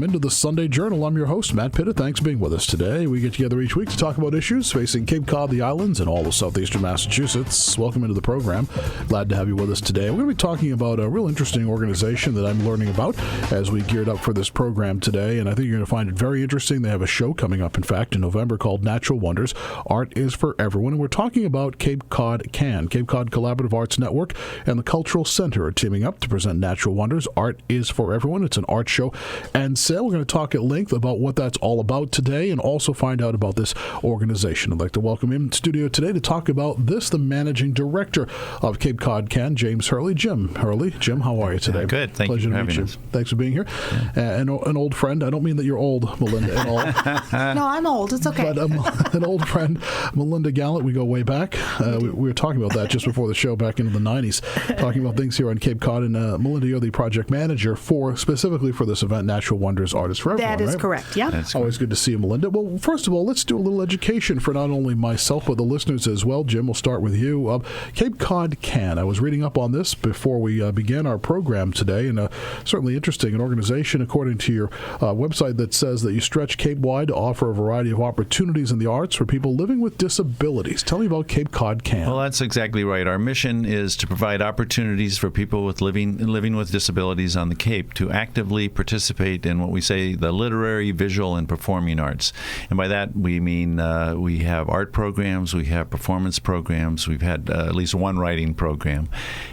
welcome into the Sunday Journal. I'm your host, Matt Pitta. Thanks for being with us today. We get together each week to talk about issues facing Cape Cod, the islands, and all of southeastern Massachusetts. Welcome into the program. Glad to have you with us today. We're going to be talking about a real interesting organization that I'm learning about as we geared up for this program today, and I think you're going to find it very interesting. They have a show coming up, in fact, in November called Natural Wonders. Art is for Everyone, and we're talking about Cape Cod CAN. Cape Cod Collaborative Arts Network and the Cultural Center are teaming up to present Natural Wonders. Art is for Everyone. It's an art show and sale. We're going to talk at length about what that's all about today and also find out about this organization. I'd like to welcome in studio today to talk about this, the managing director of Cape Cod CAN, James Hurley. Jim Hurley. Jim, how are you today? Good. Thank Pleasure you for to meet having you. us. Thanks for being here. Yeah. An old friend. I don't mean that you're old, Melinda, at all. No, I'm old. It's okay. But an old friend, Melinda Gallant. We go way back. We were talking about that just before the show back into the 90s, talking about things here on Cape Cod. And Melinda, you're the project manager specifically for this event, Natural Wonders Artists for Everyone. That is right? correct, yeah. That's always good to see you, Melinda. Well, first of all, let's do a little education for not only myself, but the listeners as well. Jim, we'll start with you. Cape Cod CAN. I was reading up on this before we began our program today, and certainly interesting. An organization, according to your website, that says that you stretch Cape-wide to offer a variety of opportunities in the arts for people living with disabilities. Tell me about Cape Cod CAN. Well, that's exactly right. Our mission is to provide opportunities for people with living with disabilities on the Cape to actively participate in what we say the literary, visual, and performing arts. And by that we mean we have art programs, we have performance programs, we've had at least one writing program,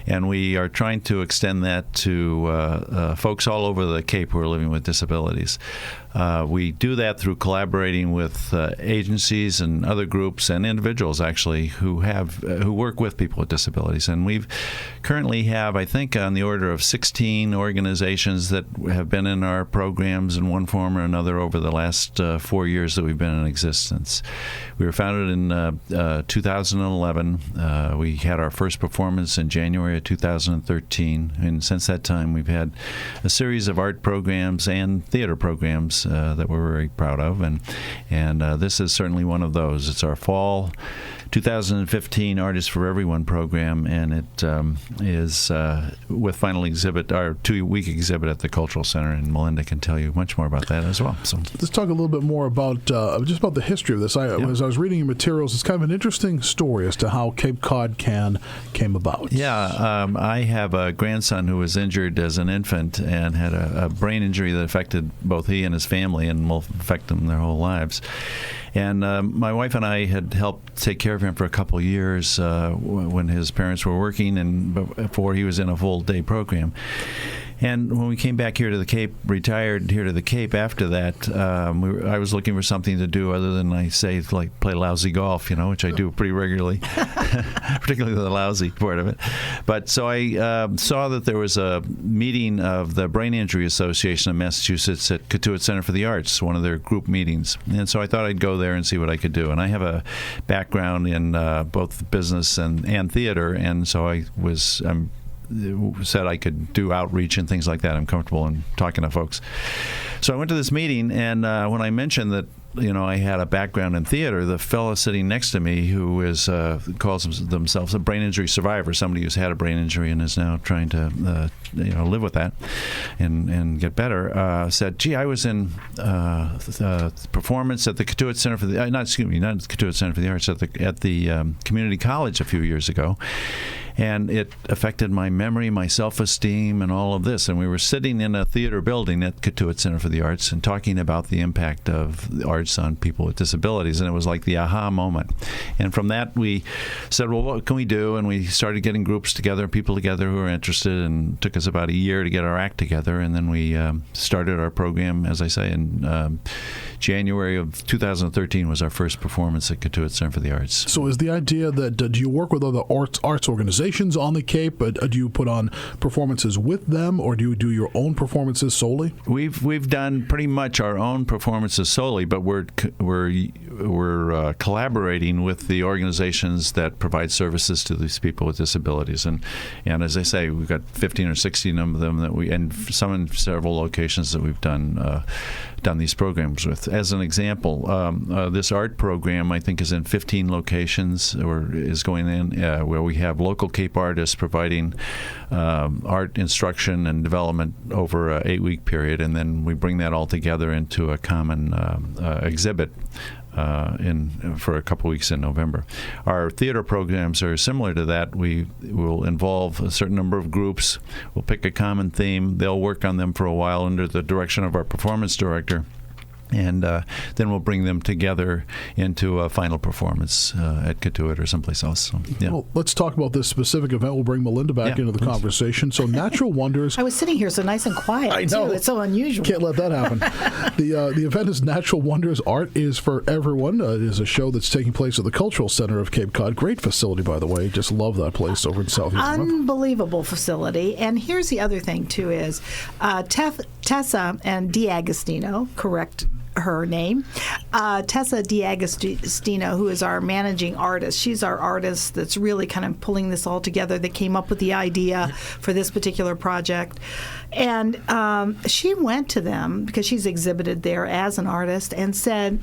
and we are trying to extend that to folks all over the Cape who are living with disabilities. We do that through collaborating with agencies and other groups and individuals, actually, who work with people with disabilities. And we currently have, I think, on the order of 16 organizations that have been in our programs in one form or another over the last 4 years that we've been in existence. We were founded in 2011. We had our first performance in January of 2013. And since that time, we've had a series of art programs and theater programs that we're very proud of, and this is certainly one of those. It's our fall 2015 Artists for Everyone program, and it is with final exhibit, our 2-week exhibit at the Cultural Center, and Melinda can tell you much more about that as well. So let's talk a little bit more about just about the history of this. As I was reading your materials, it's kind of an interesting story as to how Cape Cod CAN came about. Yeah, I have a grandson who was injured as an infant and had a brain injury that affected both he and his family and will affect them their whole lives. And my wife and I had helped take care of him for a couple of years when his parents were working and before he was in a full-day program. And when we came back here to the Cape, retired here to the Cape after that, I was looking for something to do other than, like play lousy golf, which I do pretty regularly, particularly the lousy part of it. But so I saw that there was a meeting of the Brain Injury Association of Massachusetts at Cod Center for the Arts, one of their group meetings. And so I thought I'd go there and see what I could do. And I have a background in both business and theater, and so I said I could do outreach and things like that. I'm comfortable in talking to folks. So I went to this meeting, and when I mentioned that I had a background in theater, the fellow sitting next to me, who is calls themselves a brain injury survivor, somebody who's had a brain injury and is now trying to live with that and get better, said, "Gee, I was in performance at the Cod Center for the not the Cod Center for the Arts at the community college a few years ago." And it affected my memory, my self-esteem, and all of this. And we were sitting in a theater building at Cod Center for the Arts and talking about the impact of the arts on people with disabilities. And it was like the aha moment. And from that, we said, well, what can we do? And we started getting groups together, people together who were interested, and it took us about a year to get our act together. And then we started our program, as I say, in January of 2013 was our first performance at Cod Center for the Arts. So is the idea that do you work with other arts organizations on the Cape, but do you put on performances with them, or do you do your own performances solely? We've done pretty much our own performances solely, but we're collaborating with the organizations that provide services to these people with disabilities. And as I say, we've got 15 or 16 of them and some in several locations that we've done these programs with. As an example, this art program, I think, is in 15 locations, or is going in, where we have local Cape artists providing art instruction and development over an 8-week period, and then we bring that all together into a common exhibit for a couple weeks in November. Our theater programs are similar to that. We will involve a certain number of groups. We'll pick a common theme. They'll work on them for a while under the direction of our performance director. And then we'll bring them together into a final performance at Katuitt or someplace else. So, yeah. Well, let's talk about this specific event. We'll bring Melinda back into the conversation. So Natural Wonders. I was sitting here so nice and quiet, I know. too. It's so unusual. Can't let that happen. The event is Natural Wonders. Art is for everyone. It is a show that's taking place at the Cultural Center of Cape Cod. Great facility, by the way. Just love that place over in South East. Unbelievable facility. And here's the other thing, too, is Tessa and D'Agostino, correct her name, Tessa D'Agostino, who is our managing artist. She's our artist that's really kind of pulling this all together, that came up with the idea for this particular project. And she went to them, because she's exhibited there as an artist, and said,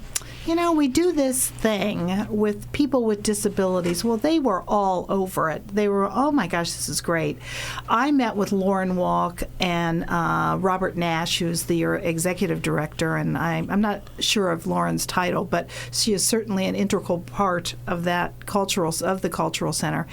we do this thing with people with disabilities. Well, they were all over it. They were, oh my gosh, this is great. I met with Lauren Walk and Robert Nash, who's the executive director, and I'm not sure of Lauren's title, but she is certainly an integral part of the cultural center.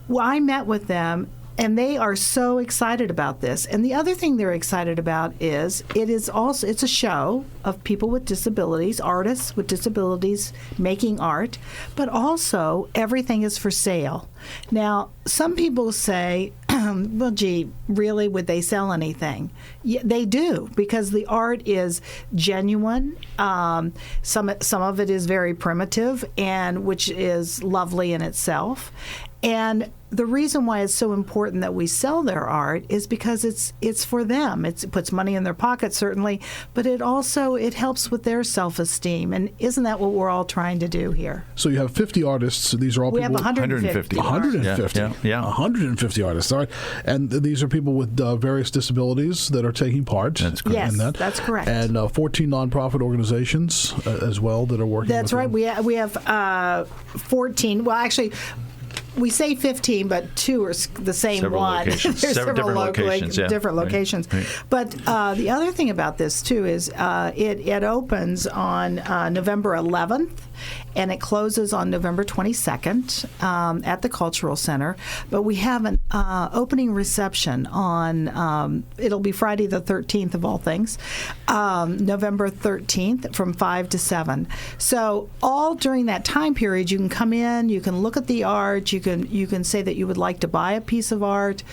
Well, I met with them, and they are so excited about this. And the other thing they're excited about is it's a show of people with disabilities, artists with disabilities making art, but also everything is for sale. Now, some people say, well, gee, really, would they sell anything? Yeah, they do, because the art is genuine. Some of it is very primitive, and which is lovely in itself. And the reason why it's so important that we sell their art is because it's for them. It puts money in their pocket, certainly, but it helps with their self-esteem. And isn't that what we're all trying to do here? So you have 50 artists. These are all we people. We have 150. 150. Yeah. 150 artists. All right. And these are people with various disabilities that are taking part. That's correct. Yes, that's correct. And 14 nonprofit organizations as well that are working. That's right. Them. We have 14. Well, actually, we say 15, but 2 are the same several one. Locations. There's different locations. Yeah. Different locations. Right. But the other thing about this, too, is it opens on November 11th, and it closes on November 22nd at the Cultural Center. But we have an opening reception on, it'll be Friday the 13th of all things, November 13th from 5 to 7. So all during that time period, you can come in, you can look at the art, you can say that you would like to buy a piece of art,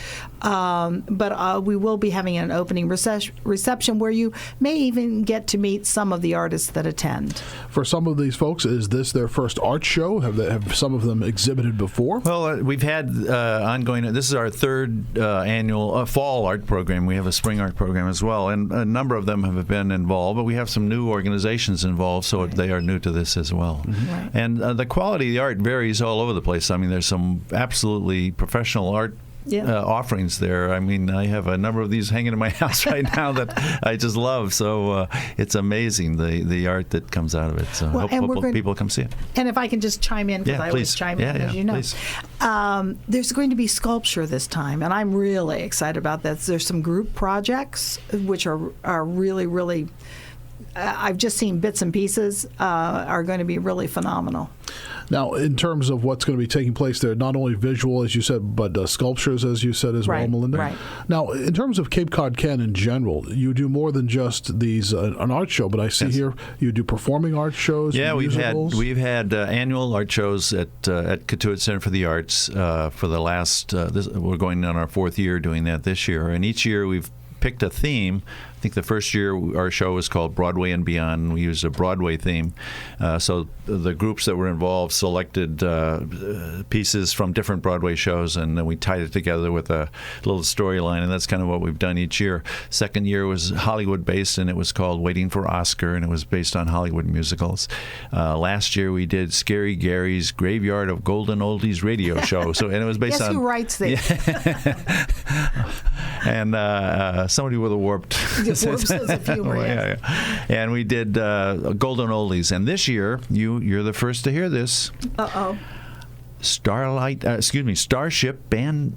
but we will be having an opening reception where you may even get to meet some of the artists that attend. For some of these folks, is this their first art show? Have some of them exhibited before? Well, we've had ongoing. This is our third annual fall art program. We have a spring art program as well, and a number of them have been involved. But we have some new organizations involved, so they are new to this as well. Mm-hmm. Right. And the quality of the art varies all over the place. I mean, there's some absolutely professional art. Offerings there. I mean, I have a number of these hanging in my house right now that I just love. So it's amazing, the art that comes out of it. So hope people come see it. And if I can just chime in, because I always chime in, as you know. There's going to be sculpture this time, and I'm really excited about that. There's some group projects, which are really, really, I've just seen bits and pieces, are going to be really phenomenal. Now, in terms of what's going to be taking place there, not only visual, as you said, but sculptures, as you said as well, Melinda. Right. Now, in terms of Cape Cod CAN in general, you do more than just these an art show, but I see here you do performing art shows. Yeah, we've had annual art shows at Katuitt Center for the Arts for the last. We're going on our 4th year doing that this year, and each year we've picked a theme think the first year our show was called Broadway and Beyond. We used a Broadway theme. So the groups that were involved selected pieces from different Broadway shows, and then we tied it together with a little storyline, and that's kind of what we've done each year. Second year was Hollywood-based, and it was called Waiting for Oscar, and it was based on Hollywood musicals. Last year we did Scary Gary's Graveyard of Golden Oldies radio show. And it was based on... Guess who writes these? And somebody with a warped sense of humor. Yeah. And we did Golden Oldies. And this year, you're the first to hear this. Uh-oh. Starship Band.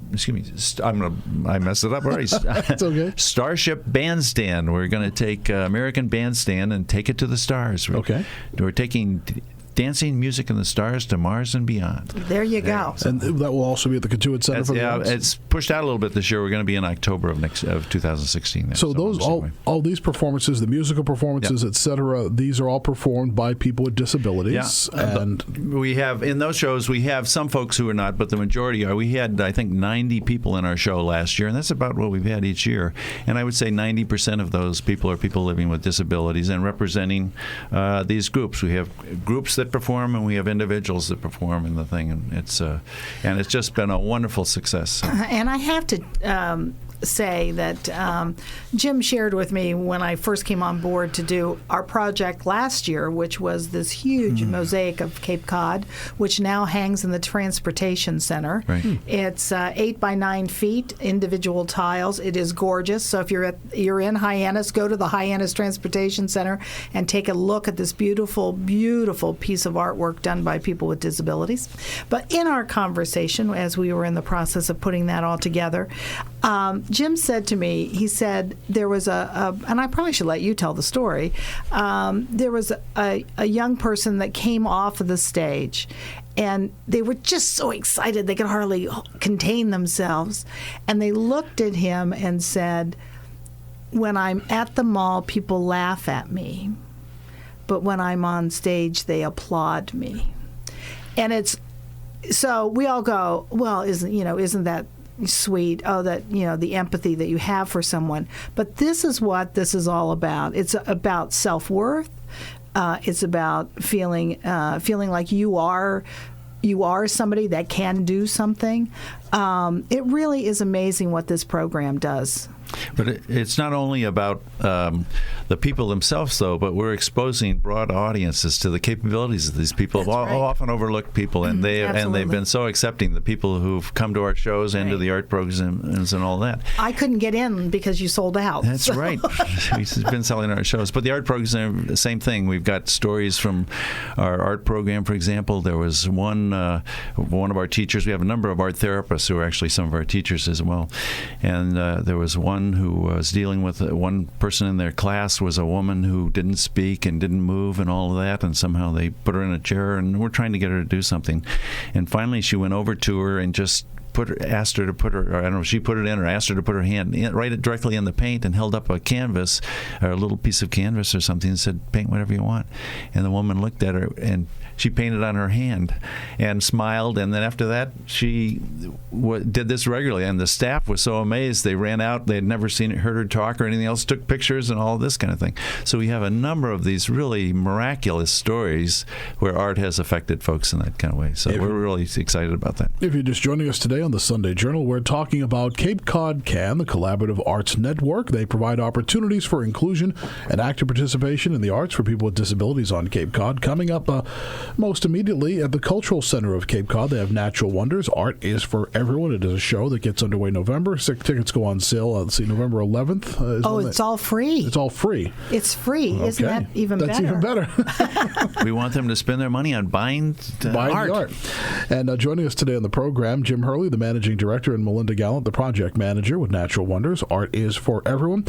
I messed it up already. It's okay. Starship Bandstand. We're going to take American Bandstand and take it to the stars. Okay. We're taking Dancing Music in the Stars to Mars and Beyond. There you go. And that will also be at the Katuitt Center for the Arts? It's pushed out a little bit this year. We're going to be in October of 2016. There, so those all these performances, the musical performances, etc., these are all performed by people with disabilities. Yeah. And we have, in those shows, we have some folks who are not, but the majority are. We had, I think, 90 people in our show last year, and that's about what we've had each year. And I would say 90% of those people are people living with disabilities and representing these groups. We have groups that perform, and we have individuals that perform in the thing, and it's just been a wonderful success. And I have to say that Jim shared with me when I first came on board to do our project last year, which was this huge mosaic of Cape Cod, which now hangs in the Transportation Center. Right. It's 8 by 9 feet, individual tiles. It is gorgeous. So if you're in Hyannis, go to the Hyannis Transportation Center and take a look at this beautiful, beautiful piece of artwork done by people with disabilities. But in our conversation, as we were in the process of putting that all together, Jim said to me, he said there was and I probably should let you tell the story, there was a young person that came off of the stage, and they were just so excited they could hardly contain themselves. And they looked at him and said, when I'm at the mall, people laugh at me, but when I'm on stage, they applaud me. And so we all go, well, isn't that sweet? Oh, that, the empathy that you have for someone. But this is what this is all about. It's about self-worth. It's about feeling like you are somebody that can do something. It really is amazing what this program does. But it's not only about the people themselves, though, but we're exposing broad audiences to the capabilities of these people. That's right. Often overlooked people, and they've been so accepting. The people who've come to our shows and to the art programs and all that. I couldn't get in because you sold out. That's right. We've been selling our shows, but the art program, the same thing. We've got stories from our art program. For example, there was one of our teachers. We have a number of art therapists who are actually some of our teachers as well, and there was one who was dealing with one person in their class was a woman who didn't speak and didn't move and all of that, and somehow they put her in a chair, and we're trying to get her to do something. And finally she went over to her and just asked her to put her, or I don't know if she put it in or asked her to put her hand right directly in the paint, and held up a canvas or a little piece of canvas or something and said, paint whatever you want. And the woman looked at her and she painted on her hand and smiled, and then after that she did this regularly, and the staff was so amazed they ran out. They had never heard her talk or anything else, took pictures and all this kind of thing. So we have a number of these really miraculous stories where art has affected folks in that kind of way. So we're really excited about that. If you're just joining us today on the Sunday Journal, we're talking about Cape Cod CAN, the Collaborative Arts Network. They provide opportunities for inclusion and active participation in the arts for people with disabilities on Cape Cod. Coming up most immediately at the Cultural Center of Cape Cod, they have Natural Wonders. Art is for Everyone. It is a show that gets underway November. Tickets go on sale, November 11th. It's all free. It's all free. It's free. Okay. Isn't that even better? That's even better. We want them to spend their money on buying art. The art. And joining us today on the program, Jim Hurley, the managing director, and Melinda Gallant, the project manager with Natural Wonders. Art is for Everyone.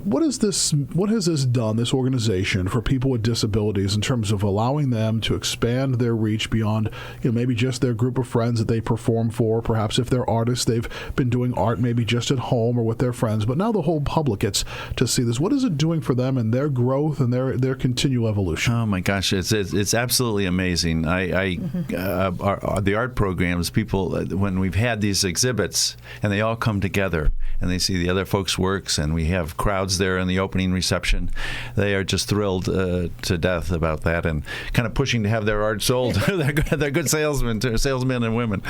What has this done, this organization, for people with disabilities in terms of allowing them to expand their reach beyond maybe just their group of friends that they perform for? Perhaps if they're artists, they've been doing art maybe just at home or with their friends, but now the whole public gets to see this. What is it doing for them and their growth and their continual evolution? Oh my gosh, it's absolutely amazing. The art programs, people, when we've had these exhibits, and they all come together, and they see the other folks' works, and we have crowds there in the opening reception. They are just thrilled to death about that, and kind of pushing to have their art sold. They're good salesmen and women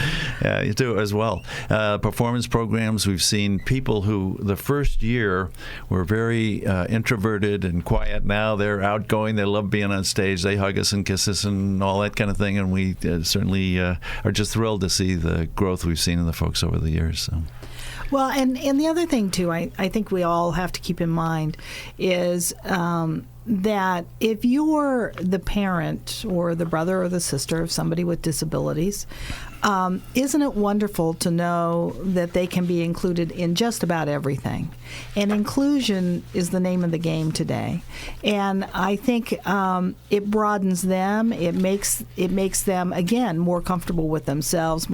too as well. Performance programs, we've seen people who the first year were very introverted and quiet. Now they're outgoing. They love being on stage. They hug us and kiss us and all that kind of thing, and we certainly are just thrilled to see the growth we've seen in the folks over the years. So. Well, and the other thing, too, I think we all have to keep in mind is that if you're the parent or the brother or the sister of somebody with disabilities, isn't it wonderful to know that they can be included in just about everything? And inclusion is the name of the game today. And I think it broadens them. It makes them, again, more comfortable with themselves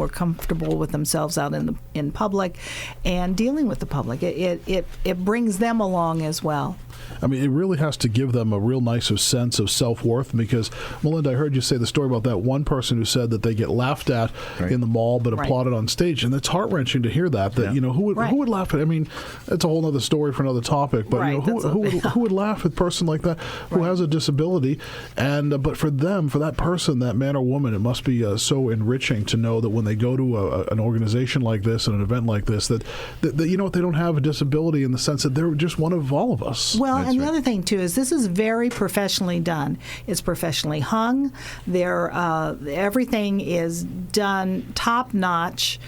out in public and dealing with the public. It brings them along as well. I mean, it really has to give them a real nice sense of self-worth, because, Melinda, I heard you say the story about that one person who said that they get laughed at in the mall but applauded on stage, and it's heart-wrenching to hear that who would laugh at, I mean, it's a whole other story for another topic, but who would laugh at a person like that who has a disability, and but for that person, that man or woman, it must be so enriching to know that when they go to an organization like this and an event like this, that they don't have a disability in the sense that they're just one of all of us. Well, and the other thing, too, is this is very professionally done. It's professionally hung. Everything is done top-notch.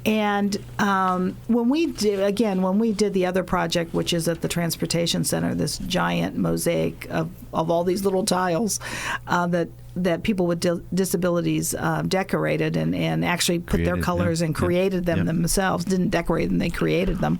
And when we did the other project, which is at the Transportation Center, this giant mosaic of all these little tiles that people with disabilities decorated and actually put their colors and created them themselves. Didn't decorate them, they created them.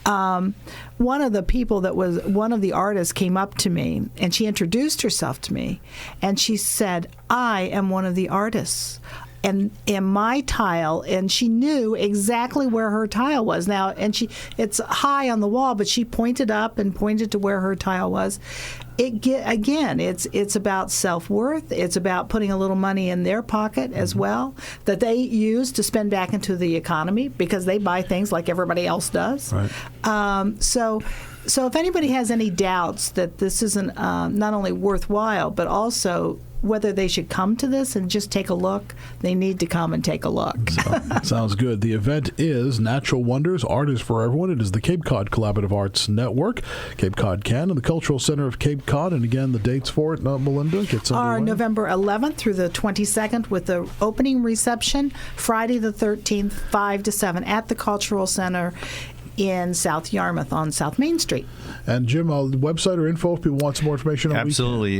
One of the artists came up to me, and she introduced herself to me, and she said, "I am one of the artists." And my tile, and she knew exactly where her tile was. Now, and it's high on the wall, but she pointed up and pointed to where her tile was. It's about self-worth. It's about putting a little money in their pocket as well that they use to spend back into the economy, because they buy things like everybody else does. Right. So if anybody has any doubts that this isn't not only worthwhile, but also whether they should come to this and just take a look, they need to come and take a look. Sounds good. The event is Natural Wonders, Art is for Everyone. It is the Cape Cod Collaborative Arts Network, Cape Cod CAN, and the Cultural Center of Cape Cod. And again, the dates for it, Melinda, are November 11th through the 22nd, with the opening reception Friday the 13th, 5 to 7 at the Cultural Center in South Yarmouth on South Main Street. And Jim, website or info if people want some more information on Absolutely.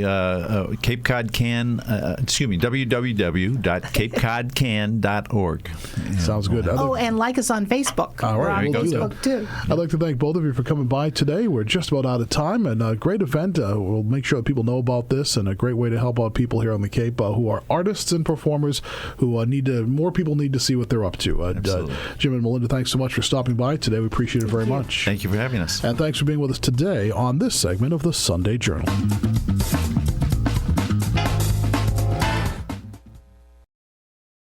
Cape Cod CAN, www.capecodcan.org. Sounds good. And like us on Facebook. All right, we're on Facebook too. I'd like to thank both of you for coming by today. We're just about out of time, and a great event. We'll make sure that people know about this, and a great way to help out people here on the Cape who are artists and performers who more people need to see what they're up to. Jim and Melinda, thanks so much for stopping by today. We appreciate it very much. Thank you for having us. And thanks for being with us today on this segment of the Sunday Journal.